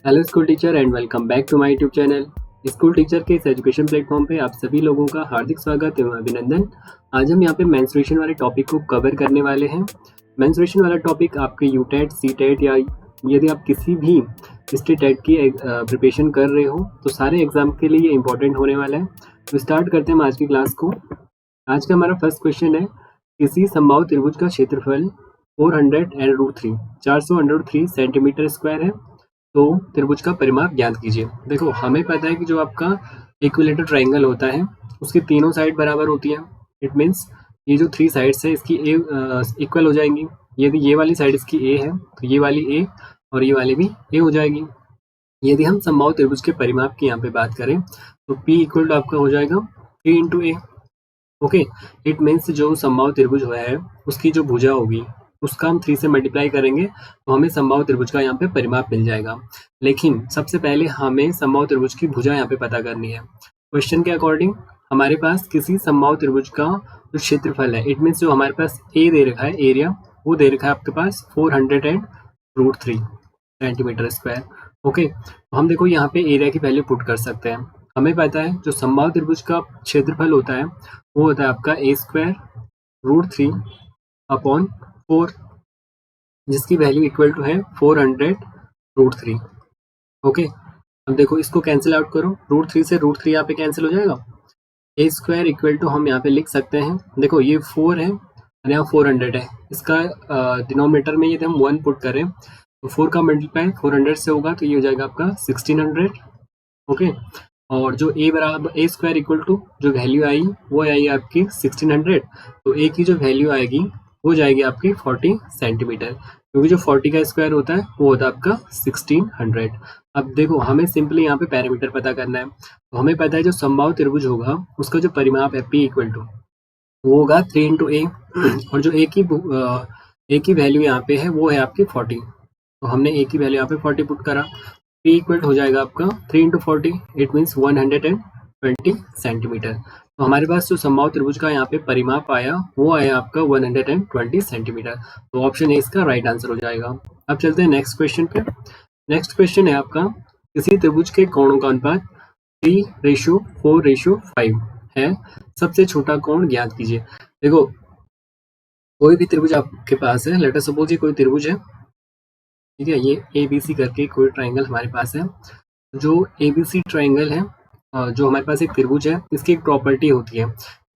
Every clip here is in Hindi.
Hello school teacher and welcome back to my YouTube channel. School teacher के इस एजुकेशन प्लेटफॉर्म पे आप सभी लोगों का हार्दिक स्वागत एवं अभिनंदन। आज हम यहाँ पे मेंस्ट्रुएशन वाले टॉपिक को कवर करने वाले हैं। मेंस्ट्रुएशन वाला टॉपिक आपके यूटेट, सीटेट या यदि आप किसी भी स्टेट की प्रिपरेशन कर रहे हो तो सारे एग्जाम के लिए इंपॉर्टेंट होने वाला है। तो स्टार्ट करते हैं आज की क्लास को। आज का हमारा फर्स्ट क्वेश्चन है, किसी समबाहु त्रिभुज का क्षेत्रफल 400√3 सेंटीमीटर स्क्वायर है, तो त्रिभुज का परिमाप ज्ञात कीजिए। देखो हमें पता है कि जो आपका इक्विलेटरल ट्रायंगल होता है उसकी तीनों साइड बराबर होती है। इट मीन्स ये जो थ्री साइड्स है इसकी ए इक्वल हो जाएंगी। यदि ये वाली साइड इसकी ए है तो ये वाली ए और ये वाली भी ए हो जाएगी। यदि हम समबाहु त्रिभुज के परिमाप की यहाँ पे बात करें तो P इक्वल टू आपका हो जाएगा 3 into A. Okay, it means जो समबाहु त्रिभुज हुआ है उसकी जो भुजा होगी उसका हम 3 से मल्टीप्लाई करेंगे तो हमें समबाहु त्रिभुज का यहाँ पे परिमाप मिल जाएगा। लेकिन सबसे पहले हमें समबाहु त्रिभुज की भुजा यहाँ पे पता करनी है। क्वेश्चन के अकॉर्डिंग हमारे पास किसी समबाहु त्रिभुज का जो क्षेत्रफल है, इट मीन्स जो हमारे पास ए दे रखा है, एरिया वो दे रखा है आपके पास 400√3 सेंटीमीटर स्क्वायर। ओके, तो हम देखो यहाँ पे एरिया की वैल्यू पुट कर सकते हैं। हमें पता है जो समबाहु त्रिभुज का क्षेत्रफल होता है वो होता है आपका a²√3/4, जिसकी वैल्यू इक्वल टू है 400√3। ओके, अब देखो इसको कैंसिल आउट करो, √3 से √3 यहाँ पे कैंसिल हो जाएगा। a² इक्वल टू हम यहाँ पे लिख सकते हैं, देखो ये 4 है और यहाँ 400 है। इसका डिनोमिनेटर में यदि हम 1 पुट करें तो 4 का मल्टीप्लाई 400 से होगा तो ये हो जाएगा आपका 1600। ओके, और जो a² इक्वल टू जो वैल्यू आई वो आई आपकी 1600, तो a की जो वैल्यू आएगी वो जाएगी आपकी 40 सेंटीमीटर, क्योंकि जो 40 का स्क्वायर होता है वो होता है आपका 1600। अब देखो हमें सिंपली यहाँ पे पैरामीटर पता करना है। तो हमें पता है जो समबाहु त्रिभुज होगा उसका जो परिमाप है P इक्वल टू वो होगा 3 इंटू ए, और जो a की वैल्यू यहाँ पे है वो है आपकी 40। तो हमने a की वैल्यू यहाँ पे 40 पुट करा, P इक्वल हो जाएगा आपका 3 इंटू 40, इट मीन्स 120 सेंटीमीटर। तो हमारे पास जो समबाहु त्रिभुज का यहाँ पे परिमाप आया वो आया आपका 120 सेंटीमीटर। तो ऑप्शन ए इसका राइट आंसर हो जाएगा। अब चलते हैं नेक्स्ट क्वेश्चन पे। नेक्स्ट क्वेश्चन है आपका, किसी त्रिभुज के कोणों का अनुपात 3:4:5 है, सबसे छोटा कोण ज्ञात कीजिए। देखो कोई भी त्रिभुज आपके पास है, लेट अस सपोज ये कोई त्रिभुज है, ठीक है, ये ABC करके कोई ट्राइंगल हमारे पास है। जो ABC ट्राइंगल है, जो हमारे पास एक त्रिभुज है, इसकी एक प्रॉपर्टी होती है,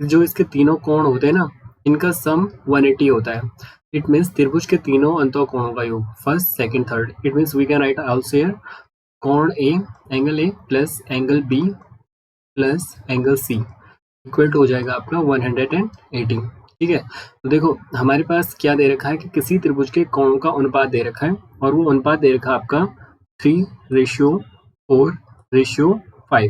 जो इसके तीनों कोण होते हैं ना इनका सम 180 होता है। इट मीन्स त्रिभुज के तीनों अंतः कोणों का योग, first second third. It means we can write also here कोण angle A plus angle B plus angle C equal to हो जाएगा आपका 180। ठीक है, तो देखो हमारे पास क्या दे रखा है कि किसी त्रिभुज के कोणों का अनुपात दे रखा है, और वो अनुपात दे रखा है आपका 3:4:5।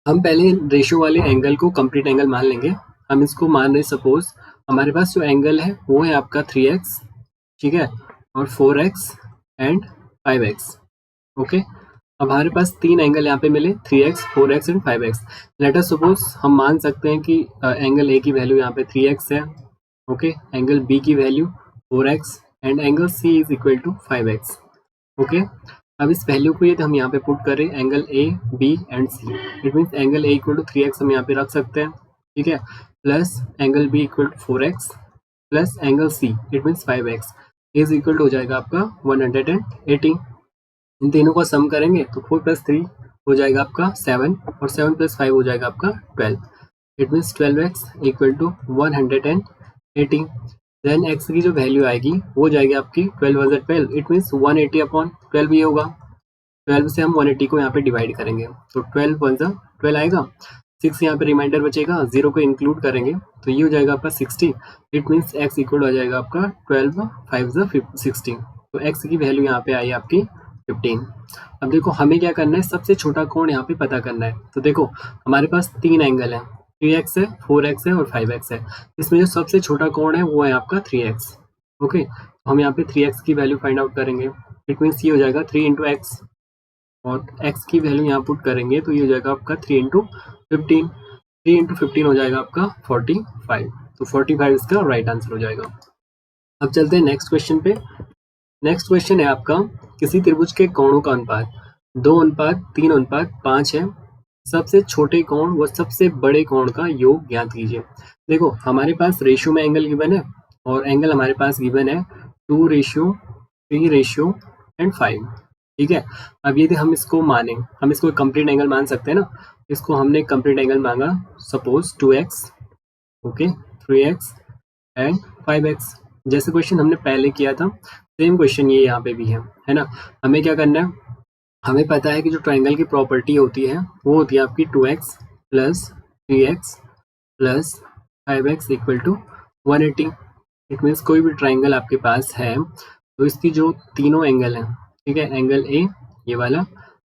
हम पहले रेशियो वाले एंगल को कंप्लीट एंगल मान लेंगे। हम इसको मान रहे, सपोज हमारे पास जो एंगल है वो है आपका 3x, ठीक है, और 4x एंड 5x। ओके, अब हमारे पास तीन एंगल यहाँ पे मिले, 3x, 4x and 5x। Let us suppose हम मान सकते हैं कि एंगल ए की वैल्यू यहाँ पे 3x है, ओके, एंगल बी की value 4x and angle C is equal to 5x। Okay, अब इस वैल्यू को यदि हम यहाँ पे पुट करें angle A B and C, it means angle A equal to 3x हम यहाँ पे रख सकते हैं, ठीक है, plus angle B equal to 4x plus angle C it means 5x is equal to हो जाएगा आपका 180। इन तीनों को सम करेंगे तो 4 + 3 हो जाएगा आपका 7, और 7 + 5 हो जाएगा आपका 12। It means 12x equal to 180। Then x की जो वैल्यू आएगी वो जाएगी आपकी 12 × 12, इट मीन्स 180/12 ही होगा। 12 से हम 180 को यहाँ पे डिवाइड करेंगे तो 12 × 12 आएगा, 6 यहाँ पे रिमाइंडर बचेगा, 0 को इंक्लूड करेंगे तो ये हो जाएगा आपका 60। इट मीन्स x इक्वल हो जाएगा आपका 12 × 5 = 16। तो x की वैल्यू यहाँ पे आई आपकी 15। अब देखो हमें क्या करना है, सबसे छोटा कोण यहाँ पे पता करना है। तो देखो हमारे पास तीन एंगल है, 3x है, 4x है और 5x है। इसमें जो सबसे छोटा कोण है वो है आपका 3x। ओके, तो हम यहाँ पे 3x की वैल्यू फाइंड आउट करेंगे। इट मीन्स ये हो जाएगा 3 × x, और x की वैल्यू यहाँ पुट करेंगे तो ये हो जाएगा आपका 3 × 15। 3 × 15 हो जाएगा आपका 45। तो 45 इसका राइट आंसर हो जाएगा। अब चलते हैं नेक्स्ट क्वेश्चन पे। नेक्स्ट क्वेश्चन है आपका, किसी त्रिभुज के कोणों का अनुपात 2:3:5 है। सबसे छोटे कोण व सबसे बड़े कोण का योग ज्ञात कीजिए। देखो हमारे पास रेशियो में एंगल गिवन है और एंगल हमारे पास गिवन है 2:3:5। ठीक है, अब यदि हम इसको माने, हम इसको कंप्लीट एंगल मान सकते हैं ना, इसको हमने कंप्लीट एंगल मांगा, suppose 2x, okay, 3x and 5x। जैसे क्वेश्चन हमने पहले किया था सेम क्वेश्चन ये यहाँ पे भी है ना। हमें क्या करना है, हमें पता है कि जो ट्रायंगल की प्रॉपर्टी होती है वो होती है आपकी 2x plus 3x plus 5x equal to 180। It means कोई भी ट्रायंगल आपके पास है तो इसकी जो तीनों एंगल हैं, ठीक है, एंगल ए ये वाला,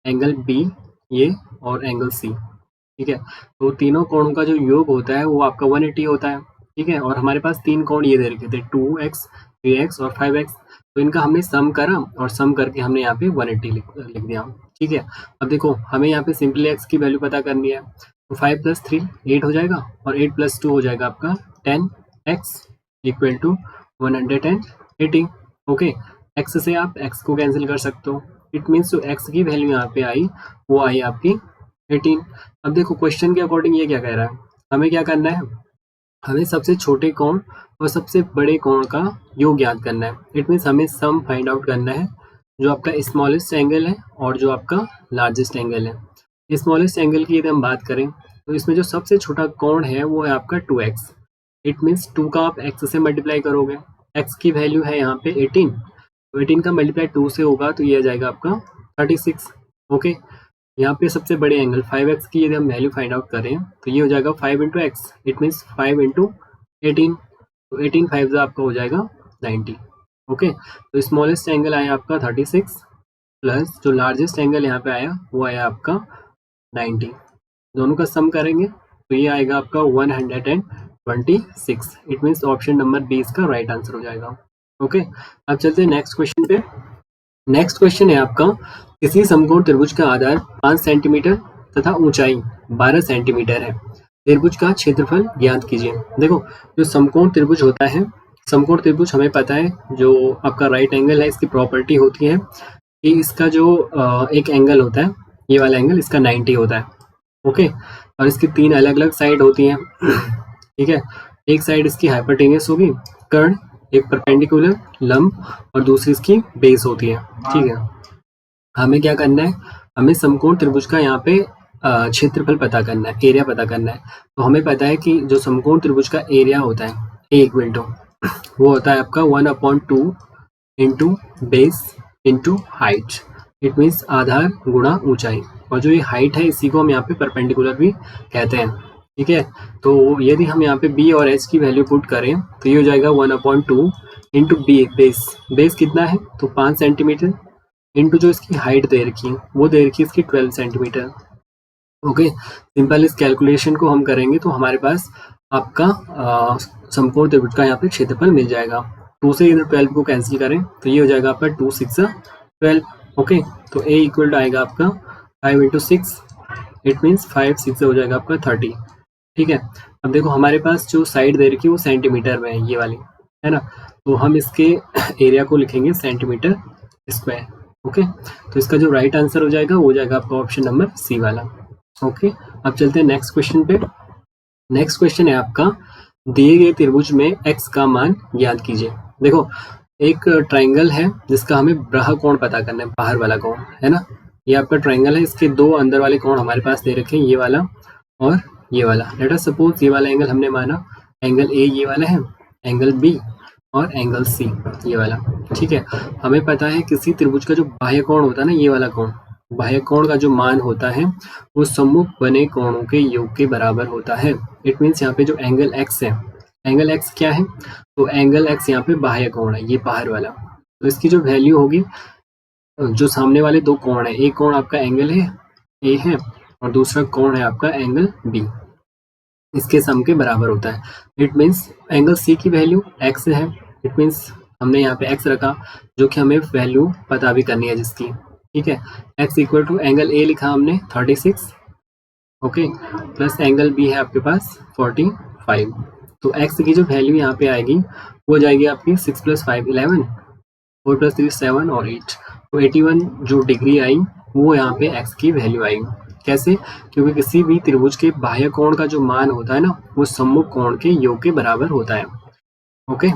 एंगल बी ये, और एंगल सी, ठीक है, तो तीनों कोणों का जो योग होता है वो आपका 180 होता है। ठीक है, और हमारे पास तीन कोण ये दे रखे थे 2x 3x और 5x, तो इनका हमने सम करा और सम करके हमने यहाँ पे 180 लिख दिया। ठीक है, अब देखो हमें यहाँ पे सिंपली x की वैल्यू पता करनी है, तो 5 + 3 8 हो जाएगा और 8 + 2 हो जाएगा आपका 10x equal to 180। Okay, x से आप x को कैंसिल कर सकते हो। इट मीन्स जो x की वैल्यू यहाँ पे आई वो आई आपकी 18। अब देखो क्वेश्चन के अकॉर्डिंग ये क्या कह रहा है, हमें क्या करना है, हमें सबसे छोटे कोण और सबसे बड़े कोण का योग ज्ञात करना है। इट मीन्स हमें सम फाइंड आउट करना है, जो आपका स्मॉलेस्ट एंगल है और जो आपका लार्जेस्ट एंगल है। स्मॉलेस्ट एंगल की यदि हम बात करें तो इसमें जो सबसे छोटा कोण है वो है आपका 2x। इट मीन्स 2 का आप x से मल्टीप्लाई करोगे, x की वैल्यू है यहाँ पे 18, तो 18 का मल्टीप्लाई 2 से होगा तो ये आ जाएगा आपका 36। ओके, यहाँ पे सबसे बड़े एंगल 5x की यदि हम वैल्यू फाइंड आउट करें तो ये हो जाएगा 5 × x, इट मीन्स 5 × 18, तो 18 5 आपका हो जाएगा 90। ओके, तो स्मॉलेस्ट एंगल आया आपका 36 प्लस जो लार्जेस्ट एंगल यहाँ पे आया वो आया आपका 90, दोनों का सम करेंगे तो ये आएगा आपका 126। It means option number B इसका राइट आंसर हो जाएगा। ओके, अब चलते हैं नेक्स्ट क्वेश्चन पे। नेक्स्ट क्वेश्चन है आपका, किसी समकोण त्रिभुज का आधार 5 सेंटीमीटर तथा ऊंचाई 12 सेंटीमीटर है, त्रिभुज का क्षेत्रफल ज्ञात कीजिए। देखो जो समकोण त्रिभुज होता है, समकोण त्रिभुज हमें पता है जो आपका राइट एंगल है इसकी प्रॉपर्टी होती है कि इसका जो एक एंगल होता है ये वाला एंगल इसका 90 होता है। ओके, और इसकी तीन अलग अलग साइड होती हैं। ठीक है, एक साइड इसकी हाइपोटेन्यूस होगी कर्ण, एक परपेंडिकुलर लंब और दूसरी इसकी बेस होती है। ठीक है, हमें क्या करना है, हमें समकोण त्रिभुज का यहाँ पे क्षेत्रफल पता करना है, एरिया पता करना है। तो हमें पता है कि जो समकोण त्रिभुज का एरिया होता है ए इक्वल टू वो होता है आपका 1/2 into base into height. It means आधार गुणा ऊंचाई, और जो ये हाइट है इसी को हम यहाँ पे परपेंडिकुलर भी कहते हैं। ठीक है, तो यदि हम यहाँ पे b और h की वैल्यू पुट करें तो ये हो जाएगा 1/2 इंटू बेस कितना है तो 5 सेंटीमीटर इंटू जो इसकी हाइट दे रखी है वो दे रखी है इसकी 12 सेंटीमीटर। ओके, सिंपल इस कैलकुलेशन को हम करेंगे तो हमारे पास आपका समकोण त्रिभुज का यहाँ पे क्षेत्रफल मिल जाएगा। 2 से इधर 12 को कैंसिल करें तो ये हो जाएगा आपका 2 × 6 = 12। ओके, तो a इक्वल टू आएगा आपका 5 × 6, इट मीन्स 5 6 से हो जाएगा आपका 30। ठीक है, अब देखो हमारे पास जो साइड दे रखी है वो सेंटीमीटर में है, ये वाली है ना, तो हम इसके एरिया को लिखेंगे सेंटीमीटर स्क्वायर। ओके, तो इसका जो राइट आंसर हो जाएगा वो हो जाएगा आपका ऑप्शन नंबर सी वाला। ओके, अब चलते हैं नेक्स्ट क्वेश्चन पे। नेक्स्ट क्वेश्चन है आपका, दिए गए त्रिभुज में x का मान ज्ञात कीजिए। देखो एक ट्राइंगल है जिसका हमें बाह्य कोण पता करना है, बाहर वाला कोण है ना, ये आपका ट्राइंगल है, इसके दो अंदर वाले कोण हमारे पास दे रखे हैं, ये वाला और ये वाला। लेट अस सपोज ये वाला एंगल हमने माना एंगल ए ये वाला है, एंगल बी और एंगल सी ये वाला। ठीक है, हमें पता है किसी त्रिभुज का जो बाह्य कोण होता है ना, ये वाला कोण, बाह्य कोण का जो मान होता है वो सम्मुख बने कोणों के योग के बराबर होता है। इट मीन्स यहाँ पे जो एंगल x है, एंगल x क्या है तो एंगल x यहाँ पे बाह्य कोण है, ये बाहर वाला, तो इसकी जो वैल्यू होगी, जो सामने वाले दो कोण है, एक कोण आपका एंगल है ए है और दूसरा कोण है आपका एंगल बी, इसके सम के बराबर होता है। इट मीन्स एंगल सी की वैल्यू x है, इट मीन्स हमने यहाँ पे x रखा जो कि हमें वैल्यू पता भी करनी है जिसकी। ठीक है, x equal to angle A लिखा हमने 36, ओके, प्लस एंगल बी है आपके पास 45, तो x की जो वैल्यू यहाँ पे आएगी वो जाएगी आपकी 6 + 5 11, 4 + 3 7 और 8, तो 81 जो डिग्री आई वो यहाँ पे x की वैल्यू आई। कैसे? क्योंकि किसी भी त्रिभुज के बाह्य कोण का जो मान होता है ना वो सम्मुख कोण के योग के बराबर होता है। ओके।